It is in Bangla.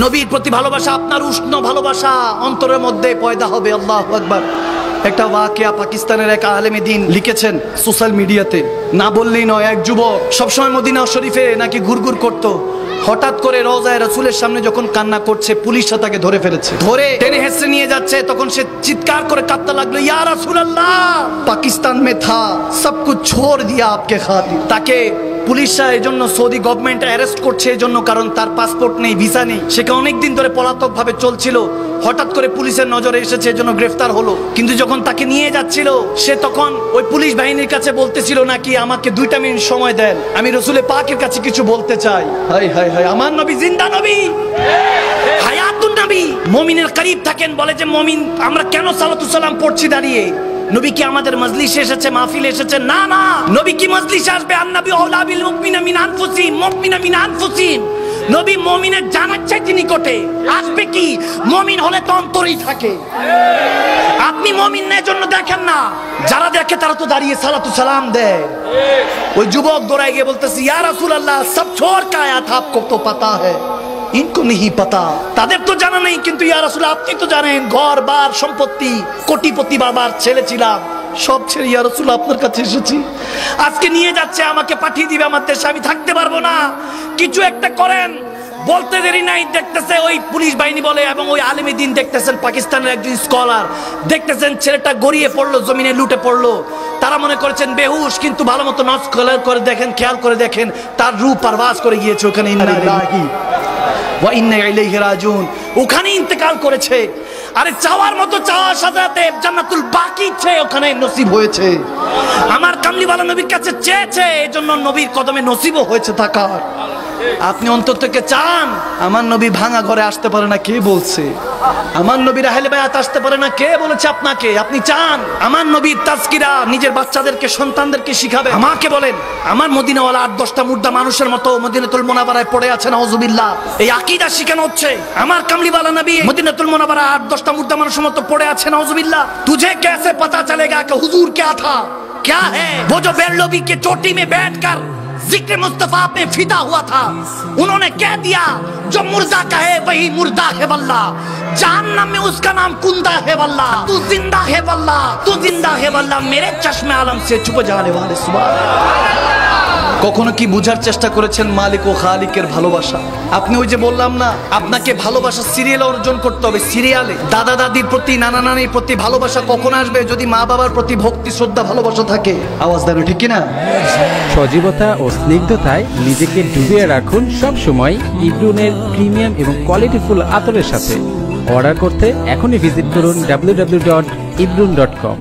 নবীর প্রতি ভালোবাসা, আপনার উষ্ণ ভালোবাসা অন্তরের মধ্যে পয়দা হবে। আল্লাহু আকবার। একটা ওয়াকিয়া পাকিস্তানের এক আলেমে দ্বীন লিখেছেন সোশ্যাল মিডিয়াতে, না বললেই নয়। এক যুবক সবসময় মদিনা শরীফে নাকি ঘুরঘুর করতো, হঠাৎ করে রওজায়ে রাসূলের সামনে যখন কান্না করছে, পুলিশ তাকে ধরে ফেলেছে, ধরে টেনে হেঁচড়ে নিয়ে যাচ্ছে। তখন সে চিৎকার করে কাঁদতে লাগলো, ইয়া রাসূলুল্লাহ, পাকিস্তান মে থা, সব কুছ ছোড় দিয়া আপকে খাতির। তাকে পুলিশরা এই জন্য, সৌদি গভর্নমেন্ট অ্যারেস্ট করছে এই জন্য, কারণ তার পাসপোর্ট নেই, ভিসা নেই। সে অনেকদিন ধরে পলাতক ভাবে চলছিল, হঠাৎ করে পুলিশের নজরে এসেছে, এই জন্য গ্রেফতার হলো। কিন্তু যখন তাকে নিয়ে যাচ্ছিল, সে তখন ওই পুলিশ বাহিনীর কাছে বলতেছিল নাকি, আমাকে 2 মিনিট সময় দেন, আমি রাসূলে পাকের কাছে কিছু বলতে চাই। হায় হায় হায়, আমার নবী জিন্দা নবী, হায়াতুন নবী। মুমিনের করিব থাকেন, বলে যে মুমিন আমরা কেন সালাতু সালাম পড়ছি দাঁড়িয়ে? নবী কি আমাদের মজলিসে এসেছে, মাহফিলে এসেছে? না না, নবী কি মজলিসে আসবে? আন-নবী আওলা বিল মুমিনিনা মিন আনফুসিহিম, মুমিনা মিন আনফুসিহিম। নবী মুমিনের জানার চাইতে নিকটে আসবে। কি মুমিন হলে তো অন্তরেই থাকে। আপনি মুমিন না, এজন্য দেখেন না, যারা দেখে তারা তো দাঁড়িয়ে সালাতু সালাম দেয়। ওই যুবক দৌড়ায় গিয়ে বলতেছে, ইয়া রাসূলুল্লাহ, সব ছোড় কে আয়া থা, আপকো তো পাতা হ্যায়, ইনকো नहीं पता। তাদের তো জানা নেই, কিন্তু ইয়া রাসূল আপনি তো জানেন। ঘর বার সম্পত্তি, কোটিপতি বাবার ছেলে ছিলাম, সব ছেড়ে ইয়া রাসূল আপনার কাছে এসেছি। আজকে নিয়ে যাচ্ছে, আমাকে পাঠিয়ে দিবে আমার দেশে, আমি থাকতে পারবো না, কিছু একটা করেন। বলতে দেরি নাই, দেখতেছে ওই পুলিশ বাহিনী বলে, এবং ওই আলেমে দ্বীন দেখতেছেন, পাকিস্তানের একজন স্কলার দেখতেছেন, ছেলেটা গড়িয়ে পড়লো, জমিনে লুটে পড়লো। তারা মনে করেছেন বেহুশ, কিন্তু ভালো মতো নজর করে দেখেন, খেয়াল করে দেখেন, তার রূহ পারওয়াজ করে গিয়েছে ওখানে, ইন্না লিল্লাহি ওয়া ইন্না ইলাইহি রাজিউন, ওখানে ইন্তেকাল করেছে। আরে চাওয়ার মতো চাওয়ার সাথে সাথে জান্নাতুল বাকি ওখানে নসিব হয়েছে। আমার কামলিওয়ালা নবীর কাছে চেয়েছে, এজন্য নবীর কদমে নসিবও হয়েছে থাকার। আপনি অন্তর থেকে চান, আমার নবী ভাঙা ঘরে আসতে পারে না, কে বলছে? আমার নবীর আহলে বায়াত আসতে পারে না, কে বলেছে আপনাকে? আপনি চান আমার নবীর তাজকিরা নিজের বাচ্চাদেরকে, সন্তানদেরকে শিখাবে? আমাকে বলেন, আমার মদিনাওয়ালা 8-10টা মুর্দা মানুষের মতো মদিনাতুল মুনাওয়ারায় পড়ে আছে, নাউজুবিল্লাহ, এই আকীদা শিখানো হচ্ছে। আমার কামলিওয়ালা নবী মদিনাতুল মুনাওয়ারায় 8-10টা মুর্দা মানুষের মতো পড়ে আছে, নাউজুবিল্লাহ। তুঝে कैसे पता चलेगा कि हुजूर क्या था, क्या है? वो जो बेरलवी के चोटी में बैठकर जिक्र मुस्तफा पे फिदा हुआ था, उन्होंने कह दिया जो मुर्दा कहे वही मुर्दा है वल्लाह, जहन्नम में उसका नाम कुंदा है वल्लाह, तू जिंदा है वल्लाह, तू जिंदा है वल्लाह, मेरे चश्मे आलम से छुप जाने वाले सुभान। কখনো কি বুঝার চেষ্টা করেছেন মালিক ও খালিকের ভালোবাসা? আপনি ওই যে বললাম না, আপনাকে ভালোবাসা সিরিয়ালে অর্জন করতে হবে, সিরিয়ালে। দাদা দাদির প্রতি, নানা নানির প্রতি ভালোবাসা কখন আসবে? যদি মা বাবার প্রতি ভক্তি, শ্রদ্ধা, ভালোবাসা থাকে। আওয়াজ দেন, ঠিক কিনা? সজীবতা ও স্নিগ্ধতায় নিজেকে ডুবিয়ে রাখুন সব সময় ইব্রুনের প্রিমিয়াম এবং কোয়ালিটিফুল আতরের সাথে। অর্ডার করতে এখনই ভিজিট করুন www.ibrun.com।